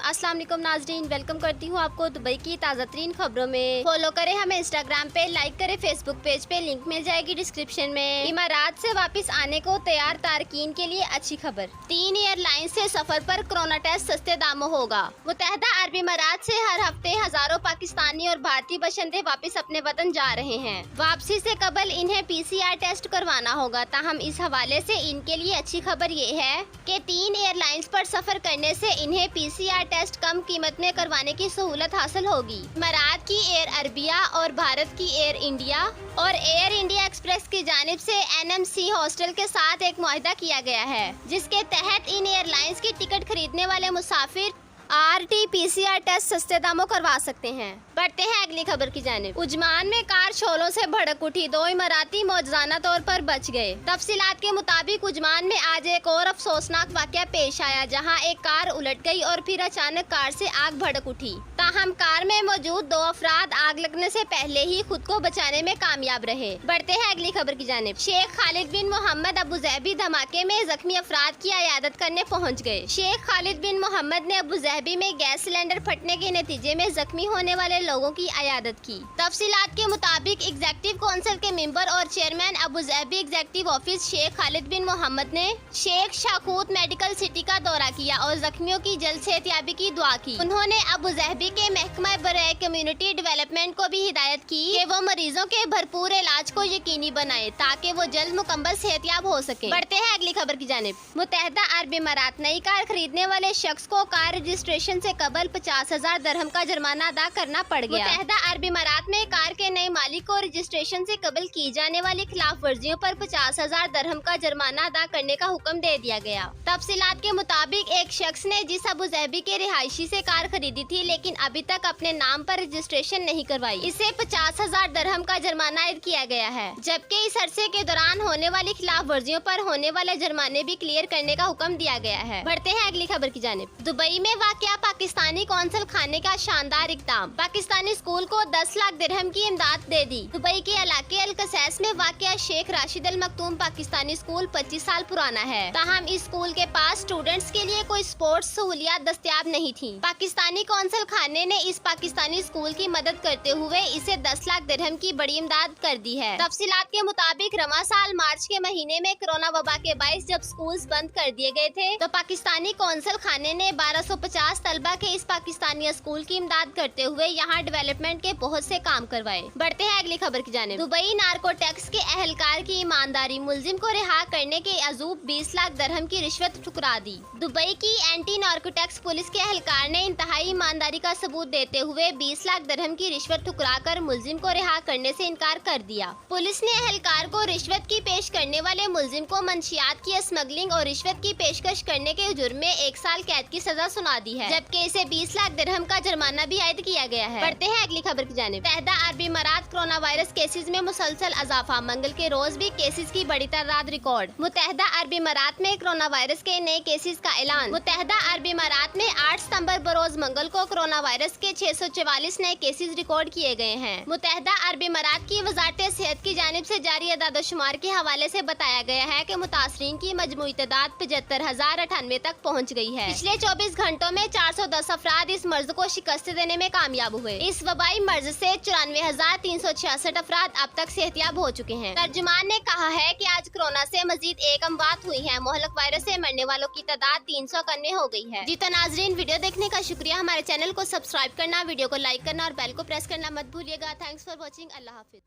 अस्सलाम वालेकुम नाजरीन, वेलकम करती हूँ आपको दुबई की ताज़ा तरीन खबरों में। फॉलो करें हमें इंस्टाग्राम पे, लाइक करें फेसबुक पेज पे, लिंक मिल जाएगी डिस्क्रिप्शन में। इमारात से वापस आने को तैयार तारकीन के लिए अच्छी खबर। 3 एयरलाइन से सफर पर कोरोना टेस्ट सस्ते दामों होगा। मुत्तहदा अरब इमारात से हर हफ्ते हजारों पाकिस्तानी और भारतीय बशिंदे वापस अपने वतन जा रहे हैं। वापसी से कबल इन्हें PCR टेस्ट करवाना होगा। ताहम इस हवाले से इनके लिए अच्छी खबर ये है कि 3 एयरलाइंस पर सफर करने से इन्हें PCR टेस्ट कम कीमत में करवाने की सहूलत हासिल होगी। इमारात की एयर अरबिया और भारत की एयर इंडिया और एयर इंडिया एक्सप्रेस की जानिब से NMC हॉस्टल के साथ एक मुआहिदा किया गया है, जिसके तहत इन एयरलाइंस की टिकट खरीदने वाले मुसाफिर RT-PCR टेस्ट सस्ते दामों करवा सकते हैं। बढ़ते हैं अगली खबर की जानिब। उजमान में कार शोलों से भड़क उठी, 2 इमाराती मौजूदाना तौर पर बच गए। तफसीलात के मुताबिक उजमान में आज एक और अफसोसनाक वाकया पेश आया, जहां एक कार उलट गई और फिर अचानक कार से आग भड़क उठी। ताहम कार में मौजूद 2 अफराद आग लगने से पहले ही खुद को बचाने में कामयाब रहे। बढ़ते हैं अगली खबर की जानिब। शेख खालिद बिन मोहम्मद अबुज़हबी धमाके में जख्मी अफराद की अयादत करने पहुँच गए। शेख खालिद बिन मोहम्मद ने अबुज़हबी में गैस सिलेंडर फटने के नतीजे में जख्मी होने वाले लोगों की अयादत की। तफसीलात के मुताबिक एग्जीक्यूटिव काउंसिल के मेंबर और chairman Abu Dhabi executive office Sheikh Khalid bin Mohammad ने शेख शाकूत मेडिकल सिटी का दौरा किया और जख्मियों की जल्द सेहतयाबी की दुआ की। उन्होंने अबुज़हबी के महकमा बराए कम्युनिटी डेवलपमेंट को भी हिदायत की कि वो मरीजों के भरपूर इलाज को यकीनी बनाए ताकि वो जल्द मुकम्मल सेहतयाब हो सके। बढ़ते हैं अगली खबर की जानिब। मुत्तहदा अरब इमारात नई कार खरीदने वाले शख्स को कार रजिस्ट्रेशन से कबल 50,000 दरहम का जुर्माना अदा करना पड़ गया। मुत्तहदा अरब इमारात में कार के नए मालिक को रजिस्ट्रेशन से कबल की जाने वाली खिलाफ वर्जियों पर 50,000 दरहम का जुर्माना अदा करने का हुक्म दे दिया गया। तफसीलात के मुताबिक एक शख्स ने जिस अबुज़हबी के रिहायशी से कार खरीदी थी, लेकिन अभी तक अपने नाम पर रजिस्ट्रेशन नहीं करवाई, इसे 50,000 दरहम का जुर्माना आयद किया गया है। जबकि इस अरसे के दौरान होने वाली खिलाफ वर्जियों पर होने वाले जुर्माने भी क्लियर करने का हुक्म दिया गया है। बढ़ते हैं अगली खबर की जानिब। दुबई में वाक़या पाकिस्तानी कौंसल खाने का शानदार इक़दाम। पाकिस्तानी स्कूल को 10 लाख दिरहम की इमदाद दे दी। दुबई के इलाके अल-कसैस में वाक़या शेख राशिद अल मकतूम पाकिस्तानी स्कूल 25 साल पुराना है। ताहम इस स्कूल के पास स्टूडेंट्स के लिए कोई स्पोर्ट्स सहूलियात दस्तयाब नहीं थी। पाकिस्तानी कौंसल खाने ने इस पाकिस्तानी स्कूल की मदद करते हुए इसे 10 लाख दिरहम की बड़ी इमदाद कर दी है। तफसीलात के मुताबिक रवा साल मार्च के महीने में कोरोना वबा के बाइस जब स्कूल्स बंद कर दिए गए थे, तो पाकिस्तानी कौंसल खाने ने 1250 तलबा के इस पाकिस्तानी स्कूल की इमदाद करते हुए यहाँ डेवलपमेंट के बहुत से काम करवाए। बढ़ते हैं अगली खबर की जानिब। दुबई नार्को टैक्स के अहलकार की ईमानदारी, मुलजिम को रिहा करने के अजूब 20 लाख दरहम की रिश्वत ठुकरा दी। दुबई की एंटी नार्को टैक्स पुलिस के अहलकार ने इंतहाई ईमानदारी का सबूत देते हुए 20 लाख दरहम की रिश्वत ठुकरा कर मुलजिम को रिहा करने से इनकार कर दिया। पुलिस ने अहलकार को रिश्वत की पेश करने वाले मुलजिम को मंशियात की स्मगलिंग और रिश्वत की पेशकश करने के जुर्म में 1 साल कैद की सजा सुना दी है, जबकि इसे 20 लाख दिरहम का जुर्माना भी आयद किया गया है। बढ़ते हैं अगली खबर की जानिब। मुत्तहदा अरब इमारात कोरोना वायरस केसेस में मुसलसल इजाफा, मंगल के रोज भी केसेस की बड़ी तादाद रिकॉर्ड। मुत्तहदा अरब इमारात में कोरोना वायरस के नए केसेस का ऐलान। मुत्तहदा अरब इमारात में 8 सितंबर बरोज मंगल को कोरोना वायरस के 644 नए केसेस रिकॉर्ड किए गए हैं। मुत्तहदा अरब इमारात की वजारत सेहत की जानिब से जारी अदाद-ओ-शुमार के हवाले से बताया गया है कि मुतासरीन की मजमूई तादाद 75,098 तक पहुँच गई है। पिछले 24 घंटों में 410 अफराद इस मर्ज को शिकस्त देने में कामयाब हुए। इस वबाई मर्ज से 94,366 अफराद अब तक सेहतयाब हो चुके हैं। तर्जुमान ने कहा है कि आज कोरोना से मजीद 1 अमवात हुई है। मोहलक वायरस से मरने वालों की तादाद 391 हो गई है। जी तो नाजरीन, वीडियो देखने का शुक्रिया। हमारे चैनल को सब्सक्राइब करना, वीडियो को लाइक करना और बेल को प्रेस करना मत भूलिएगा। Thanks for watching. Allah Hafiz.